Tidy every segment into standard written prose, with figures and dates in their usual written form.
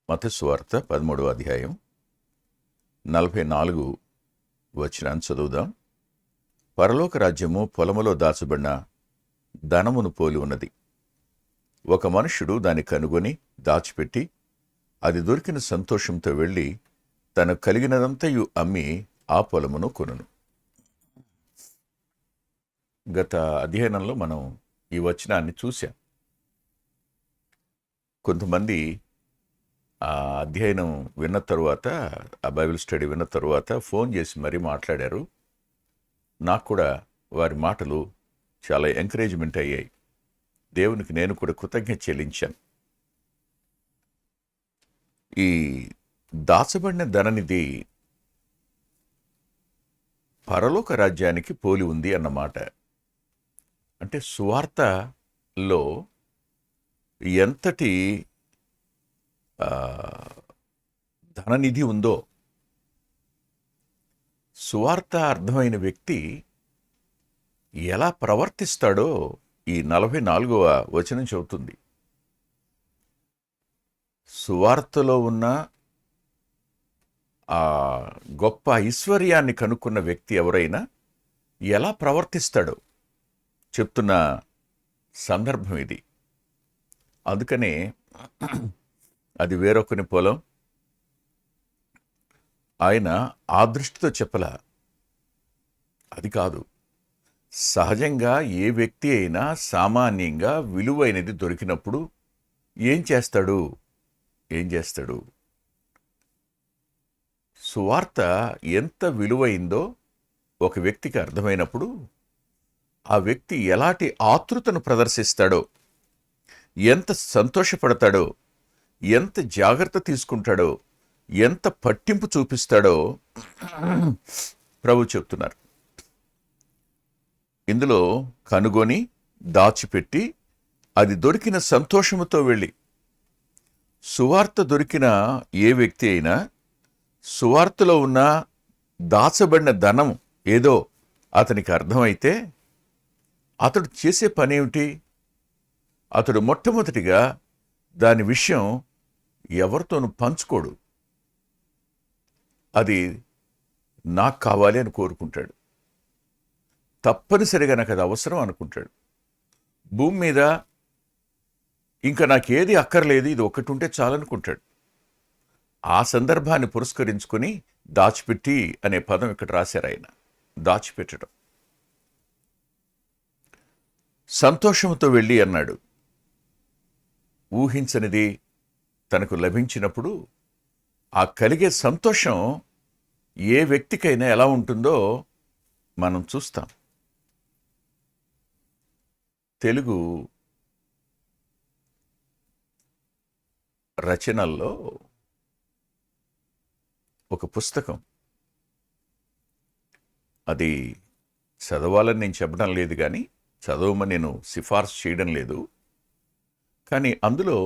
మత్తయి సువార్త 13వ అధ్యాయం 44 వచనాన్ని చదువుదాం. పరలోక రాజ్యము పొలములో దాచబడిన ధనమును పోలి ఉన్నది. ఒక మనుష్యుడు దాన్ని కనుగొని దాచిపెట్టి అది దొరికిన సంతోషంతో వెళ్ళి తనకు కలిగినదంతయు అమ్మి ఆ పొలమును కొనును. గత అధ్యయనంలో మనం ఈ వచనాన్ని చూశాం. కొంతమంది ఆ అధ్యయనం విన్న తరువాత, ఆ బైబిల్ స్టడీ విన్న తరువాత ఫోన్ చేసి మరీ మాట్లాడారు. నాకు కూడా వారి మాటలు చాలా ఎంకరేజ్మెంట్ అయ్యాయి. దేవునికి నేను కూడా కృతజ్ఞత చెల్లించాను. ఈ దాచబడిన ధననిధి పరలోక రాజ్యానికి పోలి ఉంది అన్నమాట. అంటే సువార్తలో ఎంతటి ధననిధి ఉందో, సువార్త అర్థమైన వ్యక్తి ఎలా ప్రవర్తిస్తాడో ఈ 44వ వచనం చెబుతుంది. సువార్తలో ఉన్న ఆ గొప్ప ఐశ్వర్యాన్ని కనుక్కున్న వ్యక్తి ఎవరైనా ఎలా ప్రవర్తిస్తాడో చెప్తున్న సందర్భం ఇది. అందుకనే అది వేరొకని పొలం, ఆయన ఆ దృష్టితో చెప్పలా. అది కాదు, సహజంగా ఏ వ్యక్తి అయినా సామాన్యంగా విలువైనది దొరికినప్పుడు ఏం చేస్తాడు? సువార్త ఎంత విలువైందో ఒక వ్యక్తికి అర్థమైనప్పుడు ఆ వ్యక్తి ఎలాంటి ఆతృతను ప్రదర్శిస్తాడో, ఎంత సంతోషపడతాడో, ఎంత జాగ్రత్త తీసుకుంటాడో, ఎంత పట్టింపు చూపిస్తాడో ప్రభు చెప్తున్నారు. ఇందులో కనుగొని దాచిపెట్టి అది దొరికిన సంతోషముతో వెళ్ళి, సువార్త దొరికిన ఏ వ్యక్తి అయినా సువార్తలో ఉన్న దాచబడిన ధనం ఏదో అతనికి అర్థమైతే అతడు చేసే పనేమిటి? అతడు మొట్టమొదటిగా దాని విషయం ఎవరితోనూ పంచుకోడు. అది నాకు కావాలి అని కోరుకుంటాడు. తప్పనిసరిగా నాకు అది అవసరం అనుకుంటాడు. భూమి మీద ఇంకా నాకేది అక్కర్లేదు, ఇది ఒకటి ఉంటే చాలనుకుంటాడు. ఆ సందర్భాన్ని పురస్కరించుకొని దాచిపెట్టి అనే పదం ఇక్కడ రాశారు ఆయన. దాచిపెట్టడం. సంతోషంతో వెళ్ళి అన్నాడు. ఊహించనిది తనకు లభించినప్పుడు ఆ కలిగే సంతోషం ఏ వ్యక్తికైనా ఎలా ఉంటుందో మనం చూస్తాం. తెలుగు రచనల్లో ఒక పుస్తకం, అది చదవాలని నేను చెప్పడం లేదు, కానీ చదవమని నేను సిఫార్సు చేయడం లేదు. కానీ అందులో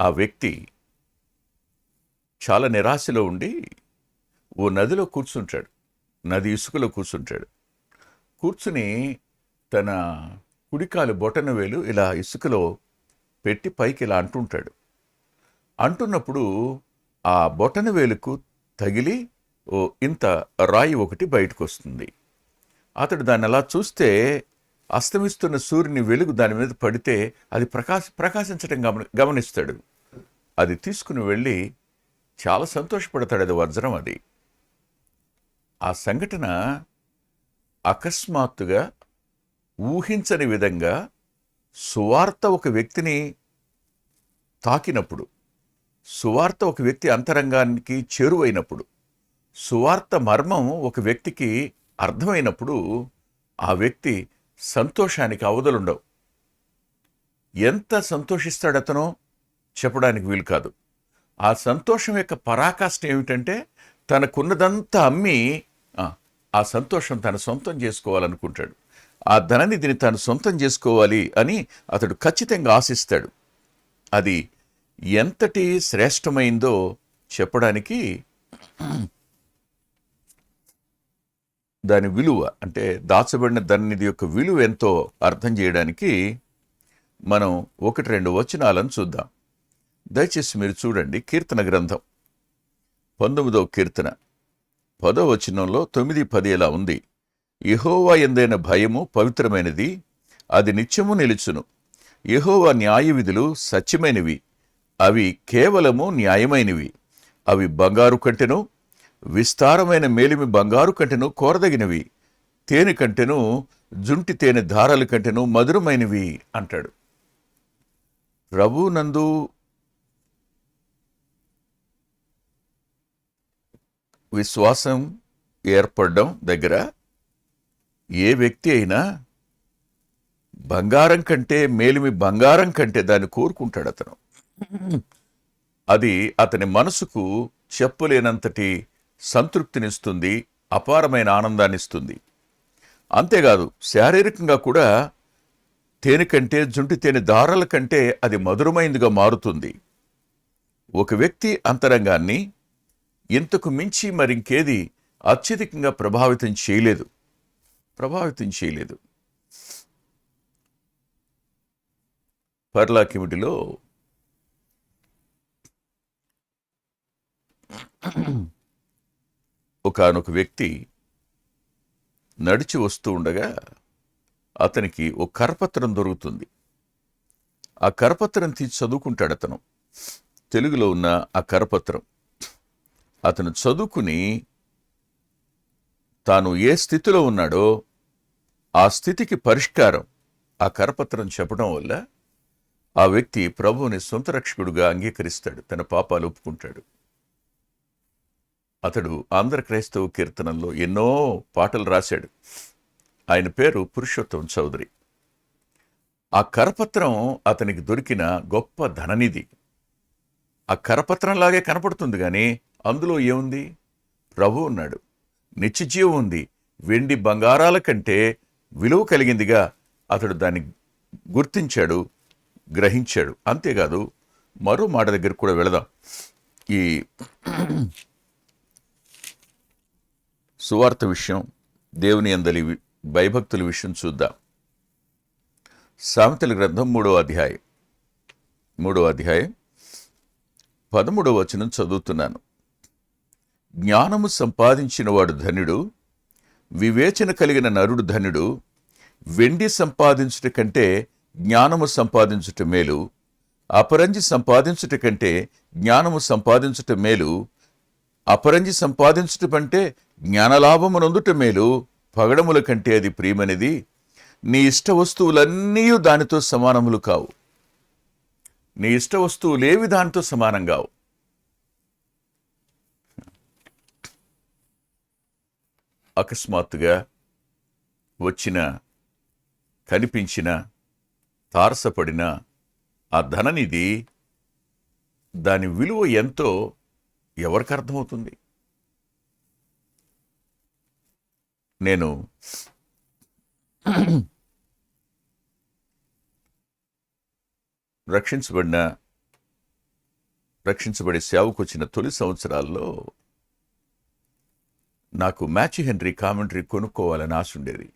ఆ వ్యక్తి చాలా నిరాశలో ఉండి ఓ నదిలో కూర్చుంటాడు. నది ఇసుకలో కూర్చుంటాడు. కూర్చుని తన కుడికాలు బొటన వేలు ఇలా ఇసుకలో పెట్టి పైకి ఇలా అంటుంటాడు. అంటున్నప్పుడు ఆ బొటన వేలుకు తగిలి ఓ ఇంత రాయి ఒకటి బయటకు వస్తుంది. అతడు దాన్ని అలా చూస్తే అస్తమిస్తున్న సూర్యుని వెలుగు దాని మీద పడితే అది ప్రకాశించడం గమనిస్తాడు. అది తీసుకుని వెళ్ళి చాలా సంతోషపడతాడు. అది వజ్రం. అది ఆ సంఘటన అకస్మాత్తుగా ఊహించని విధంగా సువార్త ఒక వ్యక్తిని తాకినప్పుడు, సువార్త ఒక వ్యక్తి అంతరంగానికి చేరువైనప్పుడు, సువార్త మర్మం ఒక వ్యక్తికి అర్థమైనప్పుడు ఆ వ్యక్తి సంతోషానికి అవధులుండవు. ఎంత సంతోషిస్తాడు అతనో చెప్పడానికి వీలు కాదు. ఆ సంతోషం యొక్క పరాకాష్ఠ ఏమిటంటే తనకున్నదంతా అమ్మి ఆ సంతోషం తన సొంతం చేసుకోవాలనుకుంటాడు. ఆ ధననిధిని తను సొంతం చేసుకోవాలి అని అతడు ఖచ్చితంగా ఆశిస్తాడు. అది ఎంతటి శ్రేష్టమైందో చెప్పడానికి, దాని విలువ అంటే దాచబడిన ధననిధి యొక్క విలువ ఎంతో అర్థం చేయడానికి మనం 1-2 వచనాలను చూద్దాం. దయచేసి మీరు చూడండి, కీర్తన గ్రంథం 19వ కీర్తన 10వ వచనంలో 9, 10 ఇలా ఉంది. యెహోవా యందైన భయము పవిత్రమైనది, అది నిత్యము నిలుచును. యెహోవా న్యాయ విధులు సత్యమైనవి, అవి కేవలము న్యాయమైనవి. అవి బంగారు కంటెను, విస్తారమైన మేలిమి బంగారు కంటెను కోరదగినవి, తేనె కంటెను, జుంటి తేనె ధారల కంటెను మధురమైనవి అంటాడు. ప్రభువునందు విశ్వాసం ఏర్పడడం దగ్గర ఏ వ్యక్తి అయినా బంగారం కంటే, మేలిమి బంగారం కంటే దాన్ని కోరుకుంటాడు అతను. అది అతని మనసుకు చెప్పలేనంతటి సంతృప్తినిస్తుంది, అపారమైన ఆనందాన్ని ఇస్తుంది. అంతేకాదు, శారీరకంగా కూడా తేనె కంటే, జుంటి తేనె దారాల కంటే అది మధురమైనదిగా మారుతుంది. ఒక వ్యక్తి అంతరంగాన్ని ఇంతకు మించి మరింకేది అత్యధికంగా ప్రభావితం చేయలేదు. పర్లాకిమిటిలో ఒకానొక వ్యక్తి నడిచి వస్తూ ఉండగా అతనికి ఒక కరపత్రం దొరుకుతుంది. ఆ కరపత్రం తీసి చదువుకుంటాడు అతను. తెలుగులో ఉన్న ఆ కరపత్రం అతను చదువుకుని తాను ఏ స్థితిలో ఉన్నాడో ఆ స్థితికి పరిష్కారం ఆ కరపత్రం చెప్పడం వల్ల ఆ వ్యక్తి ప్రభువుని సొంత రక్షకుడుగా అంగీకరిస్తాడు, తన పాపాలు ఒప్పుకుంటాడు. అతడు ఆంధ్ర క్రైస్తవ కీర్తనల్లో ఎన్నో పాటలు రాశాడు. ఆయన పేరు పురుషోత్తం చౌదరి. ఆ కరపత్రం అతనికి దొరికిన గొప్ప ధననిధి. ఆ కరపత్రంలాగే కనపడుతుంది, కానీ అందులో ఏముంది? ప్రభు ఉన్నాడు, నిత్యజీవం ఉంది, వెండి బంగారాల కంటే విలువ కలిగిందిగా అతడు దాన్ని గుర్తించాడు, గ్రహించాడు. అంతేకాదు, మరో మాట దగ్గర కూడా వెళదాం. ఈ సువార్త విషయం, దేవుని యందలి భయభక్తుల విషయం చూద్దాం. సామెతల గ్రంథం 3వ అధ్యాయం 13వ వచనం చదువుతున్నాను. జ్ఞానము సంపాదించిన వాడు ధన్యుడు, వివేచన కలిగిన నరుడు ధన్యుడు. వెండి సంపాదించుట కంటే జ్ఞానము సంపాదించుట మేలు, అపరంజి సంపాదించుట కంటే జ్ఞానము సంపాదించుట మేలు. అపరంజి సంపాదించుటంటే జ్ఞానలాభము నొందుట మేలు, పగడముల కంటే అది ప్రియమనిది. నీ ఇష్ట వస్తువులన్నీ దానితో సమానములు కావు. నీ ఇష్ట వస్తువులేవి దానితో సమానం కావు. అకస్మాత్తుగా వచ్చిన, కనిపించిన, తారసపడిన ఆ ధననిధి, దాని విలువ ఎంతో ఎవరికి అర్థమవుతుంది? నేను రక్షించబడి సేవకు వచ్చిన తొలి సంవత్సరాల్లో నాకు మ్యాథ్యూ హెన్రీ కామెంటరీ కొనుక్కోవాలని ఆశ ఉండేది.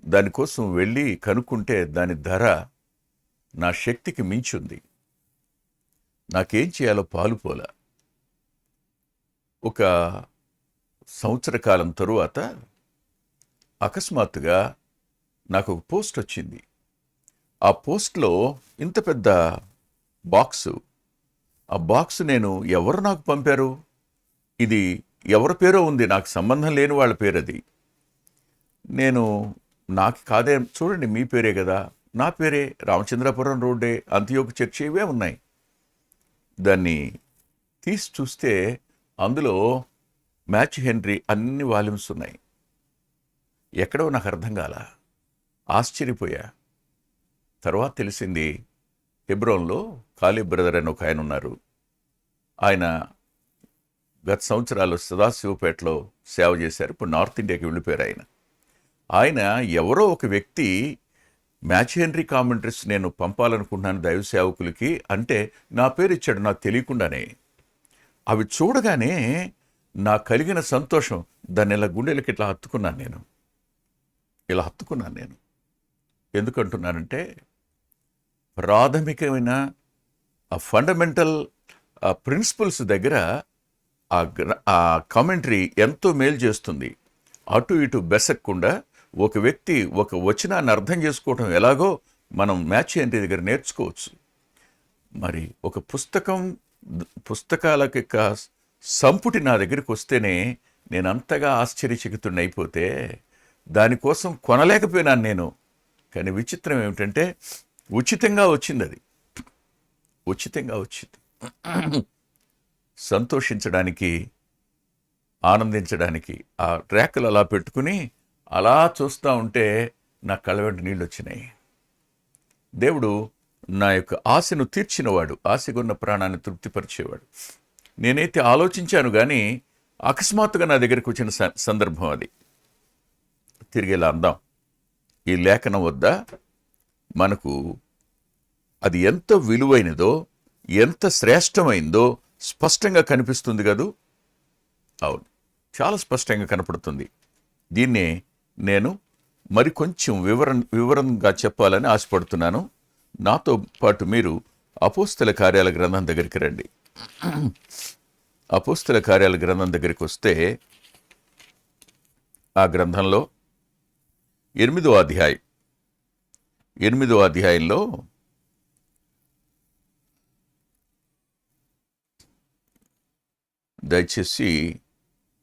దానికోసం వెళ్ళి కనుక్కుంటే దాని ధర నా శక్తికి మించుంది. నాకేం చేయాలో పాలుపోలా. ఒక సంవత్సర కాలం తరువాత అకస్మాత్తుగా నాకు ఒక పోస్ట్ వచ్చింది. ఆ పోస్ట్లో ఇంత పెద్ద బాక్సు. ఆ బాక్స్ ఎవరు నాకు పంపారు? ఇది ఎవరి పేరో ఉంది, నాకు సంబంధం లేని వాళ్ళ పేరు అది. నాకు కాదే, చూడండి మీ పేరే కదా. నా పేరే, రామచంద్రపురం రోడ్డే, అంత్యోక చర్చి, ఇవే ఉన్నాయి. దాన్ని తీసి చూస్తే అందులో మ్యాథ్యూ హెన్రీ అన్ని వాల్యూమ్స్ ఉన్నాయి. ఎక్కడో నాకు అర్థం కాల, ఆశ్చర్యపోయా. తర్వాత తెలిసింది, హెబ్రోన్లో కాలేబ్ బ్రదర్ అని ఒక ఆయన ఉన్నారు. ఆయన గత సంవత్సరాలు సదాశివపేటలో సేవ చేశారు. ఇప్పుడు నార్త్ ఇండియాకి వెళ్ళిపోయారు ఆయన ఎవరో ఒక వ్యక్తి మ్యాథ్యూ హెన్రీ కామెంటరీస్ నేను పంపాలనుకుంటున్నాను దైవ సేవకులకి అంటే నా పేరు ఇచ్చాడు, నాకు తెలియకుండానే. అవి చూడగానే నాకు కలిగిన సంతోషం, దాన్ని ఇలా గుండెలకి ఇట్లా హత్తుకున్నాను నేను. ఎందుకంటున్నానంటే, ప్రాథమికమైన ఆ ఫండమెంటల్ ప్రిన్సిపల్స్ దగ్గర ఆ కామెంటరీ ఎంతో మేలు చేస్తుంది. అటు ఇటు బెసక్కుండా ఒక వ్యక్తి ఒక వచనాన్ని అర్థం చేసుకోవటం ఎలాగో మనం మ్యాచ్ ఏంటి దగ్గర నేర్చుకోవచ్చు. మరి ఒక పుస్తకాలకి సంపుటి నా దగ్గరికి వస్తేనే నేను అంతగా ఆశ్చర్యచకితుడైపోతే దానికోసం కొనలేకపోయినాను నేను. కానీ విచిత్రం ఏమిటంటే ఉచితంగా వచ్చింది, అది ఉచితంగా వచ్చింది. సంతోషించడానికి, ఆనందించడానికి ఆ ట్రాక్లు అలా పెట్టుకుని అలా చూస్తూ ఉంటే నా కళ్ళ వెంట నీళ్ళు వచ్చినాయి. దేవుడు నా యొక్క ఆశను తీర్చినవాడు, ఆశగున్న ప్రాణాన్ని తృప్తిపరిచేవాడు. నేనైతే ఆలోచించాను కానీ అకస్మాత్తుగా నా దగ్గరికి వచ్చిన సందర్భం అది. తిరిగేలా అందాం. ఈ లేఖనం వద్ద మనకు అది ఎంత విలువైనదో, ఎంత శ్రేష్టమైందో స్పష్టంగా కనిపిస్తుంది కదూ. అవును, చాలా స్పష్టంగా కనపడుతుంది. దీన్నే నేను మరి కొంచెం వివరంగా చెప్పాలని ఆశపడుతున్నాను. నాతో పాటు మీరు అపోస్తల కార్యాల గ్రంథం దగ్గరికి రండి. అపోస్తల కార్యాల గ్రంథం దగ్గరికి వస్తే ఆ గ్రంథంలో 8వ అధ్యాయంలో దయచేసి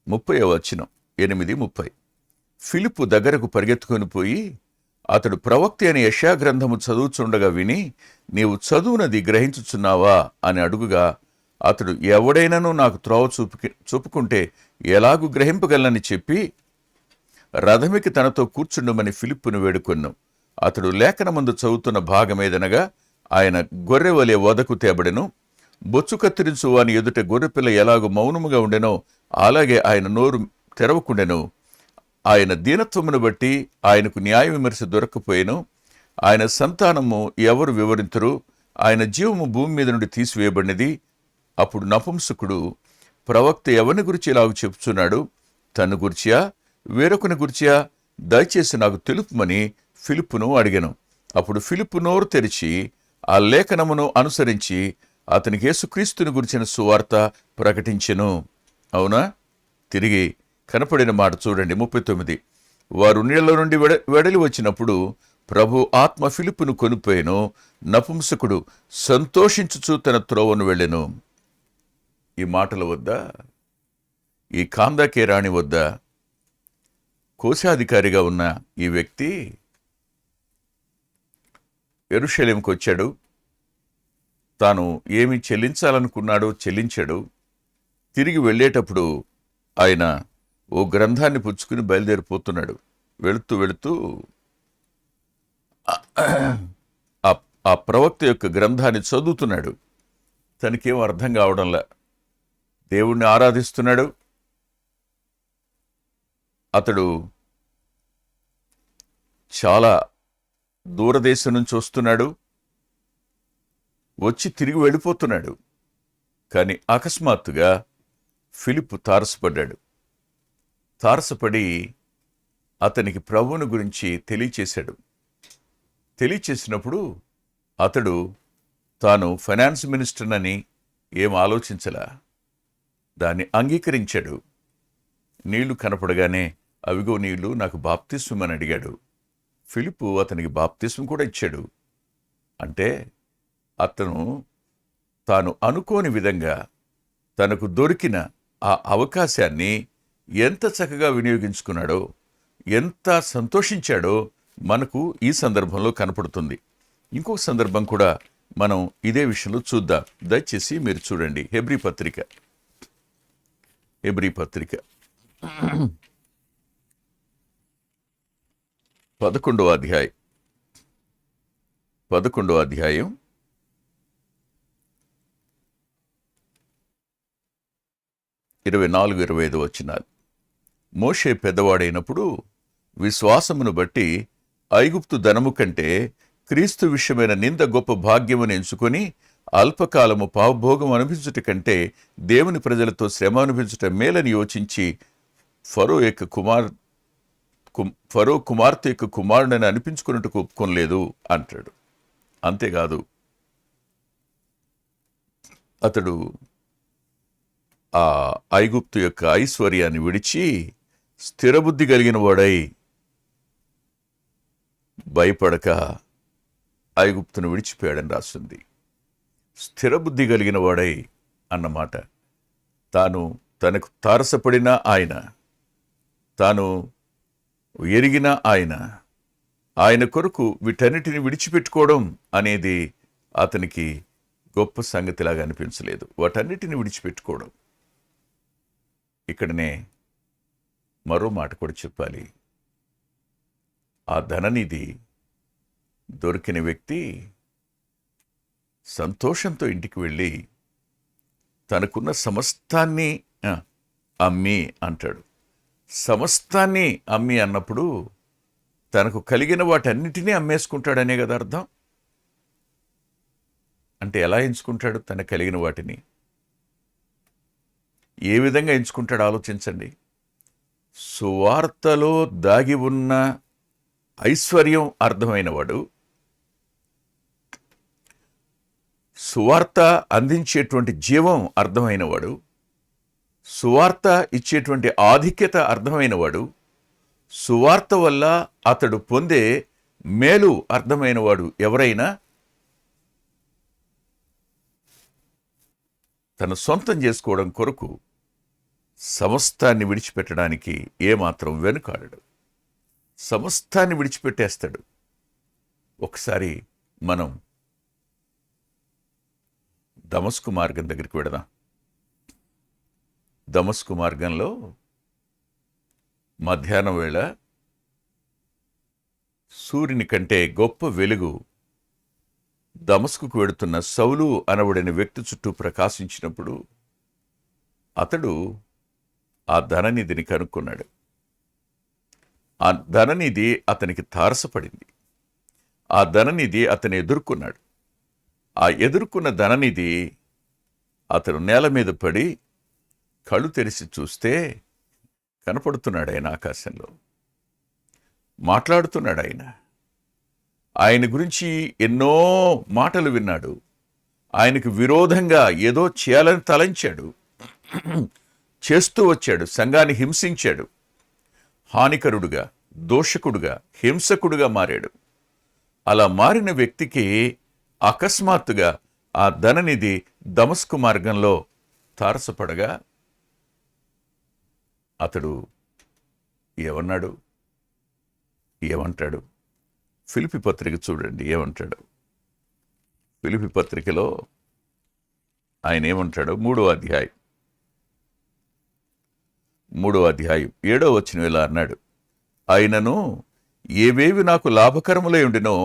30వ వచనం, 8:30. ఫిలిప్పు దగ్గరకు పరిగెత్తుకొని పోయి అతడు ప్రవక్త అని యెషయా గ్రంథము చదువుచుండగా విని, నీవు చదువునది గ్రహించుచున్నావా అని అడుగుగా, అతడు ఎవడైనాను నాకు త్రోవ చూపుకుంటే ఎలాగూ గ్రహింపగలనని చెప్పి రథమికి తనతో కూర్చుండమని ఫిలిప్పును వేడుకొన్నాం. అతడు లేఖనమందు చదువుతున్న భాగమేదనగా, ఆయన గొర్రెవలే వదకు తేబడెను. బొచ్చు కత్తిరించు వాని ఎదుట గొర్రెపిల్ల ఎలాగూ మౌనముగా ఉండెనో అలాగే ఆయన నోరు తెరవకుండెను. ఆయన దీనత్వమును బట్టి ఆయనకు న్యాయ విమర్శ దొరకపోయేను. ఆయన సంతానము ఎవరు వివరింతురు? ఆయన జీవము భూమి మీద నుండి తీసివేయబడినది. అప్పుడు నపుంసకుడు, ప్రవక్త ఎవరిని గురించి ఇలాగ చెప్పుచున్నాడు? తను గుర్చియా వేరొకని గుర్చియా? దయచేసి నాకు తెలుపుమని ఫిలిప్పును అడిగాను. అప్పుడు ఫిలిప్పు నోరు తెరిచి ఆ లేఖనమును అనుసరించి అతనికి యేసుక్రీస్తుని గురించిన సువార్త ప్రకటించెను. అవునా? తిరిగి కనపడిన మాట చూడండి, 39. వారు నీళ్ల నుండి వెడలి వచ్చినప్పుడు ప్రభు ఆత్మ ఫిలిప్పును కొనిపోయెను. నపుంసకుడు సంతోషించుచు తన త్రోవను వెళ్ళెను. ఈ మాటల వద్ద, ఈ కాందాకే రాణి వద్ద కోశాధికారిగా ఉన్న ఈ వ్యక్తి యెరూషలేముకు వచ్చాడు. తాను ఏమి చెల్లించాలనుకున్నాడో చెల్లించాడు. తిరిగి వెళ్ళేటప్పుడు ఆయన ఓ గ్రంథాన్ని పుచ్చుకుని బయలుదేరిపోతున్నాడు. వెళుతూ వెళుతూ ఆ ప్రవక్త యొక్క గ్రంథాన్ని చదువుతున్నాడు. తనకేం అర్థం కావడంలా. దేవుణ్ణి ఆరాధిస్తున్నాడు. అతడు చాలా దూరదేశం నుంచి వస్తున్నాడు. వచ్చి తిరిగి వెళ్ళిపోతున్నాడు. కానీ అకస్మాత్తుగా ఫిలిప్పు తారసపడ్డాడు. తారసపడి అతనికి ప్రభువుని గురించి తెలియచేశాడు. తెలియచేసినప్పుడు అతడు తాను ఫైనాన్స్ మినిస్టర్నని ఏం ఆలోచించలా, దాన్ని అంగీకరించాడు. నీళ్లు కనపడగానే అవిగో నీళ్లు, నాకు బాప్తిస్మం అని అడిగాడు. ఫిలిప్పు అతనికి బాప్తిస్మం కూడా ఇచ్చాడు. అంటే అతను తాను అనుకోని విధంగా తనకు దొరికిన ఆ అవకాశాన్ని ఎంత చక్కగా వినియోగించుకున్నాడో, ఎంత సంతోషించాడో మనకు ఈ సందర్భంలో కనపడుతుంది. ఇంకొక సందర్భం కూడా మనం ఇదే విషయంలో చూద్దాం. దయచేసి మీరు చూడండి. హెబ్రీ పత్రిక 11వ అధ్యాయం 24-25 వచనాలు. మోషే పెద్దవాడైనప్పుడు విశ్వాసమును బట్టి ఐగుప్తు ధనము కంటే క్రీస్తు విషయమైన నింద గొప్ప భాగ్యమును ఎంచుకొని అల్పకాలము పావభోగం అనిపించుట కంటే దేవుని ప్రజలతో శ్రమ అనిపించుట మేలని యోచించి ఫరో కుమార్తె యొక్క కుమారుడని అనిపించుకున్నట్టుకు ఒప్పుకోలేదు అంటాడు. అంతేకాదు, అతడు ఆ ఐగుప్తు యొక్క ఐశ్వర్యాన్ని విడిచి స్థిరబుద్ధి కలిగిన వాడై భయపడక ఐగుప్తును విడిచిపోయాడని రాస్తుంది. స్థిరబుద్ధి కలిగిన వాడై అన్నమాట. తనకు తారసపడిన ఆయన, తాను ఎరిగిన ఆయన కొరకు వీటన్నిటిని విడిచిపెట్టుకోవడం అనేది అతనికి గొప్ప సంగతిలాగా అనిపించలేదు. వాటన్నిటిని విడిచిపెట్టుకోవడం. ఇక్కడనే మరో మాట కూడా చెప్పాలి. ఆ ధననిధి దొరికిన వ్యక్తి సంతోషంతో ఇంటికి వెళ్ళి తనకున్న సమస్తాన్ని అమ్మి అంటాడు. సమస్తాన్ని అమ్మి అన్నప్పుడు తనకు కలిగిన వాటన్నిటినీ అమ్మేసుకుంటాడనే కదా అర్థం. అంటే ఎలా ఎంచుకుంటాడు తనకు కలిగిన వాటిని? ఏ విధంగా ఎంచుకుంటాడు ఆలోచించండి. సువార్తలో దాగి ఉన్న ఐశ్వర్యం అర్థమైనవాడు, సువార్త అందించేటువంటి జీవం అర్థమైనవాడు, సువార్త ఇచ్చేటువంటి ఆధిక్యత అర్థమైనవాడు, సువార్త వల్ల అతడు పొందే మేలు అర్థమైనవాడు ఎవరైనా తన సొంతం చేసుకోవడం కొరకు సమస్తాన్ని విడిచిపెట్టడానికి ఏమాత్రం వెనుకాడడు. సమస్తాన్ని విడిచిపెట్టేస్తాడు. ఒకసారి మనం దమస్కు మార్గం దగ్గరికి వెడదాం. దమస్కు మార్గంలో మధ్యాహ్నం వేళ సూర్యుని కంటే గొప్ప వెలుగు దమస్కుకు వెడుతున్న సౌలు అనబడిన వ్యక్తి చుట్టూ ప్రకాశించినప్పుడు అతడు ఆ ధననిధిని కనుక్కున్నాడు. ఆ ధననిధి అతనికి తారసపడింది. ఆ ధననిధి అతను ఎదుర్కొన్నాడు. ఆ ఎదుర్కొన్న ధననిధి అతను నేల మీద పడి కళ్ళు తెరిచి చూస్తే కనపడుతున్నాడు ఆయన ఆకాశంలో. మాట్లాడుతున్నాడు ఆయన గురించి ఎన్నో మాటలు విన్నాడు. ఆయనకు విరోధంగా ఏదో చేయాలని తలంచాడు, చేస్తూ వచ్చాడు. సంఘాన్ని హింసించాడు. హానికరుడుగా, దోషకుడుగా, హింసకుడుగా మారాడు. అలా మారిన వ్యక్తికి అకస్మాత్తుగా ఆ ధననిధి దమస్కు మార్గంలో తారసపడగా అతడు ఏమంటాడు? ఫిలిప్పీ పత్రిక చూడండి ఏమంటాడు. ఫిలిప్పీ పత్రికలో ఆయన ఏమంటాడు? 3వ అధ్యాయం 7వ వచనం ఇలా అన్నాడు. ఆయనను ఏవేవి నాకు లాభకరములై ఉండినో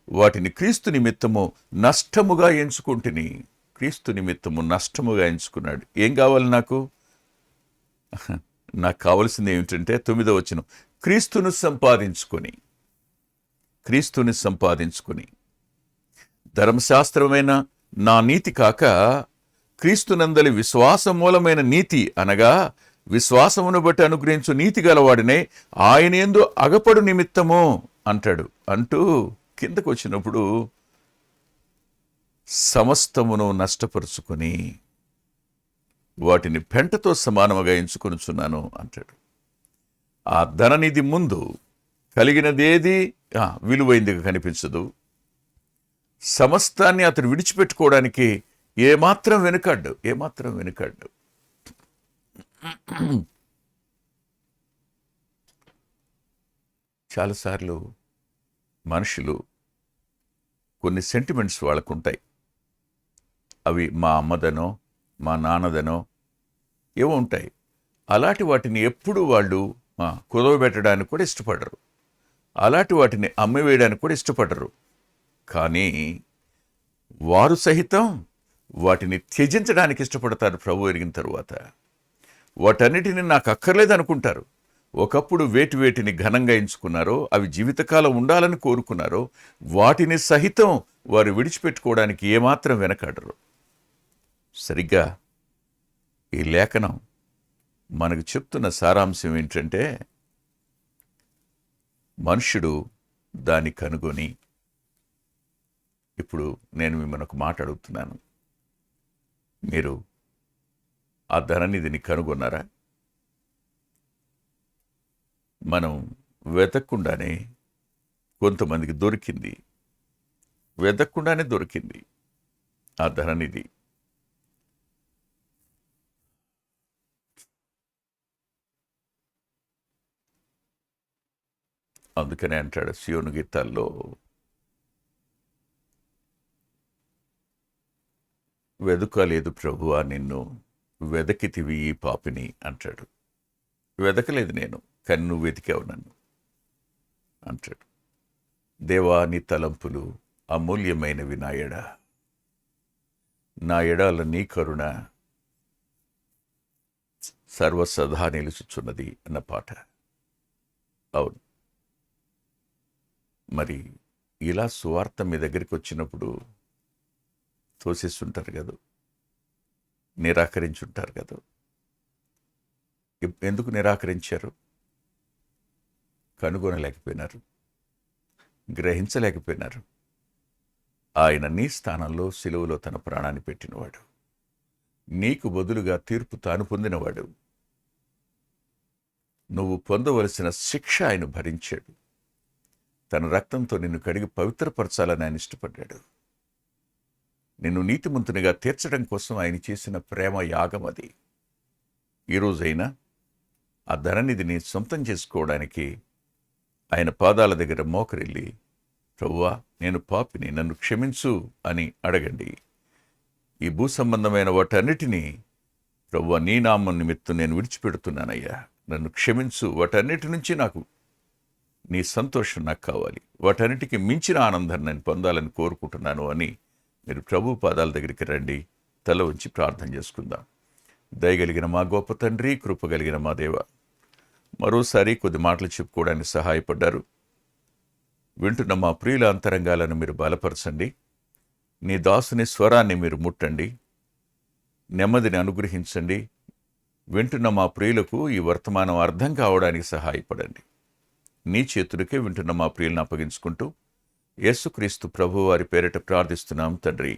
వాటిని క్రీస్తు నిమిత్తము నష్టముగా ఎంచుకుంటుని. క్రీస్తు నిమిత్తము నష్టముగా ఎంచుకున్నాడు. ఏం కావాలి నాకు కావలసింది ఏమిటంటే 9వ వచనం, క్రీస్తును సంపాదించుకొని ధర్మశాస్త్రమైన నా నీతి కాక క్రీస్తునందలి విశ్వాస మూలమైన నీతి అనగా విశ్వాసమును బట్టి అనుగ్రహించు నీతి గలవాడినే ఆయన యందు అగపడు నిమిత్తము అంటాడు. అంటూ కిందకు వచ్చినప్పుడు సమస్తమును నష్టపరుచుకొని వాటిని పెంటతో సమానముగా ఎంచుకొనుచున్నాను అంటాడు. ఆ ధననిధి ముందు కలిగినదేది విలువైందిగా కనిపించదు. సమస్తాన్ని అతడు విడిచిపెట్టుకోవడానికి ఏమాత్రం వెనుకాడ్డు. చాలాసార్లు మనుషులు కొన్ని సెంటిమెంట్స్ వాళ్ళకు ఉంటాయి. అవి మా అమ్మదనో మా నాన్నదనో ఏవో ఉంటాయి. అలాంటి వాటిని ఎప్పుడు వాళ్ళు కుదవబెట్టడానికి కూడా ఇష్టపడరు. అలాంటి వాటిని అమ్మివేయడానికి కూడా ఇష్టపడరు. కానీ వారు సహితం వాటిని త్యజించడానికి ఇష్టపడతారు. ప్రభు ఎరిగిన తరువాత వాటన్నిటిని నాకు అక్కర్లేదు అనుకుంటారు. ఒకప్పుడు వేటిని ఘనంగా ఎంచుకున్నారో, అవి జీవితకాలం ఉండాలని కోరుకున్నారో వాటిని సహితం వారు విడిచిపెట్టుకోవడానికి ఏమాత్రం వెనకాడరు. సరిగ్గా ఈ లేఖనం మనకు చెప్తున్న సారాంశం ఏంటంటే, మనుష్యుడు దాన్ని కనుగొని ఇప్పుడు నేను మిమ్మల్ని ఒక మాట అడుగుతున్నాను. మీరు ఆ ధననిధిని కనుగొన్నారా? మనం వెతక్కుండానే కొంతమందికి దొరికింది. వెతక్కుండానే దొరికింది ఆ ధననిధి. అందుకనే అంటాడు సియోను గీతాల్లో, వెదుకలేదు ప్రభువా నిన్ను, వెదకితివి ఈ పాపిని అంటాడు. వెదకలేదు నేను, కానీ నువ్వు వెతికావు నన్ను అంటాడు. దేవా నీ తలంపులు అమూల్యమైనవి నా ఎడాల నీ కరుణ సర్వసదా నిలుచుచున్నది అన్న పాట. అవును, మరి ఇలా సువార్త మీ దగ్గరికి వచ్చినప్పుడు తోసేస్తుంటారు కదా, నిరాకరించుంటారు కదా. ఎందుకు నిరాకరించారు? కనుగొనలేకపోయినారు, గ్రహించలేకపోయినారు. ఆయన నీ స్థానంలో సిలువలో తన ప్రాణాన్ని పెట్టినవాడు, నీకు బదులుగా తీర్పు తాను పొందినవాడు. నువ్వు పొందవలసిన శిక్ష ఆయన భరించాడు. తన రక్తంతో నిన్ను కడిగి పవిత్రపరచాలని ఆయన ఇష్టపడ్డాడు. నిన్ను నీతిమంతునిగా తీర్చడం కోసం ఆయన చేసిన ప్రేమ యాగం అది. ఈరోజైనా ఆ ధననిధిని సొంతం చేసుకోవడానికి ఆయన పాదాల దగ్గర మోకరిల్లి, ప్రభువా నేను పాపిని, నన్ను క్షమించు అని అడగండి. ఈ భూ సంబంధమైన వాటన్నిటినీ ప్రభువా నీ నామం నిమిత్తం నేను విడిచిపెడుతున్నానయ్యా, నన్ను క్షమించు. వాటన్నిటి నుంచి నాకు నీ సంతోషం నాకు కావాలి, వాటన్నిటికీ మించిన ఆనందాన్ని నేను పొందాలని కోరుకుంటున్నాను అని మీరు ప్రభు పాదాల దగ్గరికి రండి. తల ఉంచి ప్రార్థన చేసుకుందాం. దయగలిగిన మా గొప్ప తండ్రి, కృపగలిగిన మా దేవ, మరోసారి కొద్ది మాటలు చెప్పుకోవడానికి సహాయపడ్డారు. వింటున్న మా ప్రియుల అంతరంగాలను మీరు బలపరచండి. నీ దాసుని స్వరాన్ని మీరు ముట్టండి, నెమ్మదిని అనుగ్రహించండి. వింటున్న మా ప్రియులకు ఈ వర్తమానం అర్థం కావడానికి సహాయపడండి. నీ చేతులకే వింటున్న మా ప్రియులను అప్పగించుకుంటూ యేసుక్రీస్తు ప్రభు వారి పేరిట ప్రార్థిస్తున్నాం తండ్రి.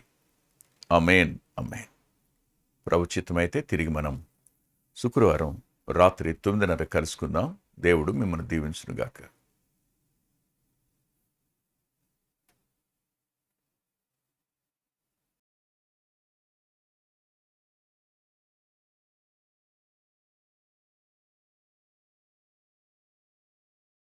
ఆమేన్, ఆమేన్. ప్రభుచిత్తమైతే తిరిగి మనం శుక్రవారం రాత్రి 9:30 కలుసుకుందాం. దేవుడు మిమ్మల్ని దీవించునుగాక.